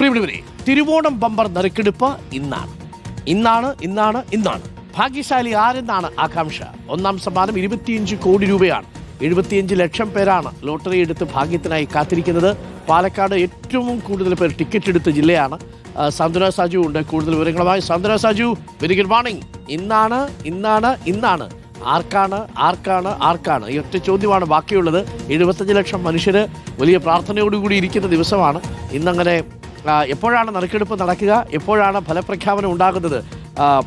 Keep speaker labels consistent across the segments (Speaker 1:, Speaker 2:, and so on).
Speaker 1: പ്രിയപ്പെട്ടവരെ, തിരുവോണം ബമ്പർ നറുക്കെടുപ്പ് ഇന്നാണ്. ഭാഗ്യശാലി ആരെന്നാണ് ആകാംക്ഷ. ഒന്നാം സമ്മാനം 25 കോടി രൂപയാണ്. 75 ലക്ഷം പേരാണ് ലോട്ടറി എടുത്ത് ഭാഗ്യത്തിനായി കാത്തിരിക്കുന്നത്. പാലക്കാട് ഏറ്റവും കൂടുതൽ പേർ ടിക്കറ്റ് എടുത്ത ജില്ലയാണ്. സാന്ത്വന സാജു ഉണ്ട് കൂടുതൽ വിവരങ്ങളുമായി. സാന്ത്വന സാജു, വെരി ഗുഡ് മോർണിംഗ്. ഇന്നാണ് ആർക്കാണ് ഈ ഒറ്റ ചോദ്യമാണ് ബാക്കിയുള്ളത്. 75 ലക്ഷം മനുഷ്യർ വലിയ പ്രാർത്ഥനയോടുകൂടി ഇരിക്കുന്ന ദിവസമാണ് ഇന്നങ്ങനെ. എപ്പോഴാണ് നറുക്കെടുപ്പ് നടക്കുക? എപ്പോഴാണ് ഫലപ്രഖ്യാപനം ഉണ്ടാകുന്നത്?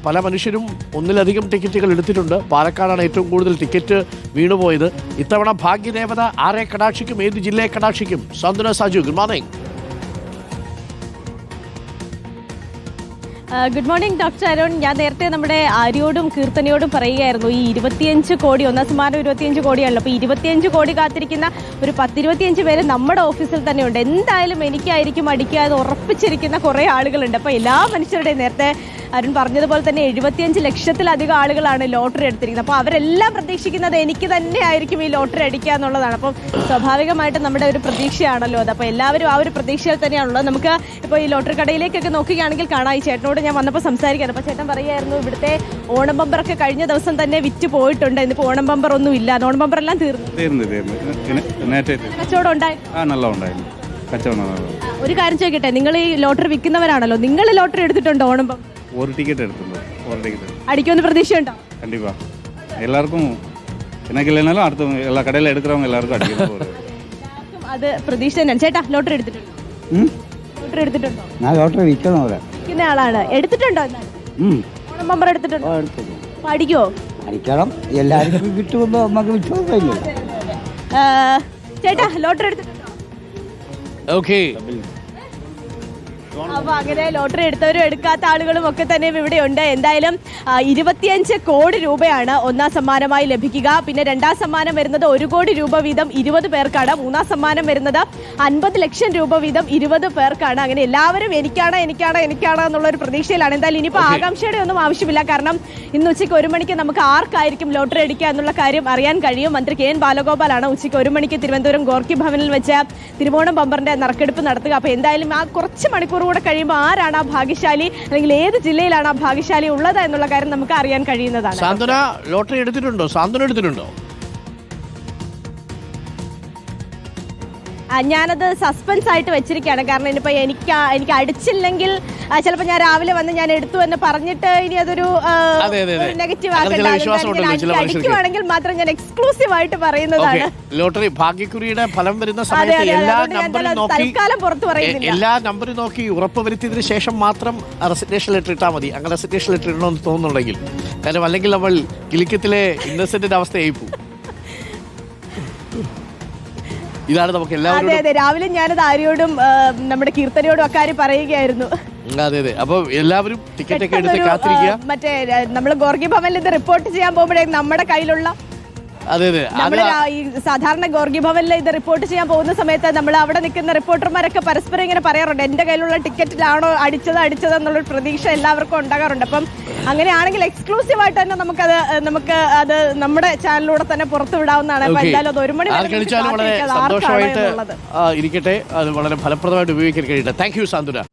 Speaker 1: പല മനുഷ്യരും ഒന്നിലധികം ടിക്കറ്റുകൾ എടുത്തിട്ടുണ്ട്. പാലക്കാടാണ് ഏറ്റവും കൂടുതൽ ടിക്കറ്റ് വീണുപോയത്. ഇത്തവണ ഭാഗ്യദേവത ആരെ കടാക്ഷിക്കും? ഏത് ജില്ലയെ കടാക്ഷിക്കും? സാന്ത്വന Saju, good morning.
Speaker 2: Good morning doctor Arun. ഞാൻ നേരത്തെ നമ്മുടെ ആര്യോടും കീർത്തനയോടും പറയുകയായിരുന്നു, ഈ 25 കോടി, ഒന്നാം സമ്മാനം 25 കോടിയാണല്ലോ. അപ്പോൾ 25 കോടി കാത്തിരിക്കുന്ന ഒരു 10-25 പേര് നമ്മുടെ ഓഫീസിൽ തന്നെയുണ്ട്. എന്തായാലും എനിക്കായിരിക്കും അടിക്കുക എന്ന് ഉറപ്പിച്ചിരിക്കുന്ന കുറേ ആളുകളുണ്ട്. അപ്പോൾ എല്ലാ മനുഷ്യരുടെയും, നേരത്തെ അരുൺ പറഞ്ഞതുപോലെ തന്നെ 75 ലക്ഷത്തിലധികം ആളുകളാണ് ലോട്ടറി എടുത്തിരിക്കുന്നത്. അപ്പോൾ അവരെല്ലാം പ്രതീക്ഷിക്കുന്നത് എനിക്ക് തന്നെ ആയിരിക്കും ഈ ലോട്ടറി അടിക്കുക എന്നുള്ളതാണ്. അപ്പം സ്വാഭാവികമായിട്ടും നമ്മുടെ ഒരു പ്രതീക്ഷയാണല്ലോ അത്. അപ്പോൾ എല്ലാവരും ആ ഒരു പ്രതീക്ഷയിൽ തന്നെയാണുള്ളത്. നമുക്ക് ഇപ്പോൾ ഈ ലോട്ടറി കടയിലേക്കൊക്കെ നോക്കുകയാണെങ്കിൽ കാണാം. ഈ ചേട്ടനോട് ഞാൻ വന്നപ്പോൾ സംസാരിക്കാറ്. അപ്പോൾ ചേട്ടൻ പറയുമായിരുന്നു, ഇവിടുത്തെ ഓണം ബമ്പറൊക്കെ കഴിഞ്ഞ ദിവസം തന്നെ വിറ്റ് പോയിട്ടുണ്ട്. ഇന്നിപ്പോൾ ഓണം ബമ്പർ ഒന്നും ഇല്ല. ഓണം ബമ്പർ എല്ലാം തീർന്നു. കച്ചവടം ഉണ്ടായിരുന്നു. ഒരു കാര്യം ചോദിക്കട്ടെ, നിങ്ങൾ ഈ ലോട്ടറി വിൽക്കുന്നവരാണല്ലോ, നിങ്ങൾ ലോട്ടറി എടുത്തിട്ടുണ്ടോ? ഓണം ബമ്പർ
Speaker 3: ஒரு டிக்கெட் எடுத்துருந்தோம். ஒரு டிக்கெட்
Speaker 2: அடிக்கும்னு பிரதீட்சையுண்டோ?
Speaker 3: கண்டிப்பா எல்லாருக்கும், எனக்கு இல்லைனாலும் அடுத்தவங்க எல்லா கடையில் எடுக்கிறவங்க எல்லாருக்கும் அடிக்கணும்.
Speaker 2: അത് പ്രതീക്ഷ തന്നെയാണ്. ചേട്ടാ ലോട്ടറി എടുത്തിട്ടുണ്ടോ? ലോട്ടറി എടുത്തിട്ടുണ്ടോ?
Speaker 4: ഞാൻ ലോട്ടറി വിൽക്കണം.
Speaker 2: വിൽക്കുന്ന ആളാണ്. എടുത്തിട്ടുണ്ടോ? ഓണം ബമ്പർ എടുത്തിട്ടുണ്ടോ? അടിക്കോ? അടിക്കണം.
Speaker 4: എല്ലാവർക്കും കിട്ടുമ്പോൾ നമുക്ക് വിശ്വാസമില്ല.
Speaker 2: ചേട്ടാ ലോട്ടറി എടുത്തിട്ടുണ്ടോ?
Speaker 1: ഓക്കെ.
Speaker 2: അപ്പൊ അങ്ങനെ ലോട്ടറി എടുത്തവരും എടുക്കാത്ത ആളുകളും ഒക്കെ തന്നെ ഇവിടെ ഉണ്ട്. എന്തായാലും 25 കോടി രൂപയാണ് ഒന്നാം സമ്മാനമായി ലഭിക്കുക. പിന്നെ രണ്ടാം സമ്മാനം വരുന്നത് 1 കോടി രൂപ വീതം 20 പേർക്കാണ്. മൂന്നാം സമ്മാനം വരുന്നത് 50 ലക്ഷം രൂപ വീതം 20 പേർക്കാണ്. അങ്ങനെ എല്ലാവരും എനിക്കാണ് എന്നുള്ള ഒരു പ്രതീക്ഷയിലാണ്. എന്തായാലും ഇനിയിപ്പോൾ ആകാംക്ഷയുടെ ഒന്നും ആവശ്യമില്ല. കാരണം ഇന്ന് ഉച്ചയ്ക്ക് 1 മണിക്ക് നമുക്ക് ആർക്കായിരിക്കും ലോട്ടറി അടിക്കുക എന്നുള്ള കാര്യം അറിയാൻ കഴിയും. മന്ത്രി കെ എൻ ബാലഗോപാലാണ് ഉച്ചയ്ക്ക് 1 മണിക്ക് തിരുവനന്തപുരം ഗോർക്കി ഭവനിൽ വെച്ച് തിരുവോണം ബമ്പറിന്റെ നറുക്കെടുപ്പ് നടത്തുക. അപ്പോൾ എന്തായാലും ആ കുറച്ച് മണിക്കൂർ കൂടെ കഴിയുമ്പോൾ ആരാണ് ആ ഭാഗ്യശാലി, അല്ലെങ്കിൽ ഏത് ജില്ലയിലാണ് ആ ഭാഗ്യശാലി ഉള്ളത് എന്നുള്ള കാര്യം നമുക്ക് അറിയാൻ കഴിയുന്നതാണ്.
Speaker 1: സാന്ത്വന ലോട്ടറി എടുത്തിട്ടുണ്ടോ? സാന്ത്വന എടുത്തിട്ടുണ്ടോ?
Speaker 2: ഞാനത് സസ്പെൻസ് ആയിട്ട് വെച്ചിരിക്കുകയാണ്. കാരണം ഇനിയിപ്പോൾ എനിക്ക് അടിച്ചില്ലെങ്കിൽ ചിലപ്പോൾ ഞാൻ രാവിലെ വന്ന് ഞാൻ എടുത്തു എന്ന് പറഞ്ഞിട്ട് ഇനി അതൊരു നെഗറ്റീവ് അടിക്കുവാണെങ്കിൽ മാത്രം ഞാൻ എക്സ്ക്ലൂസീവ് ആയിട്ട് പറയുന്നതാണ്.
Speaker 1: ലോട്ടറി ഭാഗ്യക്കുറിയുടെ ഫലം വരുന്ന സമയത്ത്
Speaker 2: തൽക്കാലം പുറത്ത് പറയുന്നില്ല.
Speaker 1: എല്ലാ നമ്പറും നോക്കി ഉറപ്പ് വരുത്തിയതിനു ശേഷം മാത്രം റെസിഗ്നേഷൻ ലെറ്റർ ഇട്ടാൽ മതി. അങ്ങനെ റെസിഗ്നേഷൻ ലെറ്റർ ഇടണമെന്ന് തോന്നുന്നുണ്ടെങ്കിൽ. കാരണം അല്ലെങ്കിൽ നമ്മൾ കിലിക്കത്തിലെ ഇന്നസെന്റിന്റെ അവസ്ഥയായി പോകും. ഇതാണ് നമുക്ക് എല്ലാവരും.
Speaker 2: അതെ, രാവിലെ ഞാനത് ആര്യോടും നമ്മുടെ കീർത്തനയോടും അക്കാര്യം പറയുകയായിരുന്നു.
Speaker 1: അതെ. അപ്പൊ എല്ലാവരും ടിക്കറ്റ് ഒക്കെ എടുത്ത് കാത്തിരിക്കുക.
Speaker 2: മറ്റേ നമ്മൾ ഗോർഗി ഭവനിൽ ഇത് റിപ്പോർട്ട് ചെയ്യാൻ പോകുമ്പോഴേ നമ്മുടെ കയ്യിലുള്ള ഈ സാധാരണ ഗോർഗി ഭവനിൽ ഇത് റിപ്പോർട്ട് ചെയ്യാൻ പോകുന്ന സമയത്ത് നമ്മൾ അവിടെ നിൽക്കുന്ന റിപ്പോർട്ടർമാരൊക്കെ പരസ്പരം ഇങ്ങനെ പറയാറുണ്ട്, എന്റെ കയ്യിലുള്ള ടിക്കറ്റിലാണോ അടിച്ചത് എന്നുള്ളൊരു പ്രതീക്ഷ എല്ലാവർക്കും ഉണ്ടാകാറുണ്ട്. അപ്പം അങ്ങനെയാണെങ്കിൽ എക്സ്ക്ലൂസീവ് ആയിട്ട് തന്നെ നമുക്ക് അത് നമ്മുടെ ചാനലിലൂടെ തന്നെ പുറത്തു വിടാവുന്നതാണ്. അപ്പൊ എന്തായാലും അത് 1 മണി
Speaker 1: വളരെ സന്തോഷമായിട്ട് ഇരിക്കട്ടെ. അത് വളരെ ഫലപ്രദമായിട്ട് ഉപയോഗിക്കാൻ കഴിയട്ടെ. താങ്ക് യു സാന്ത്വന.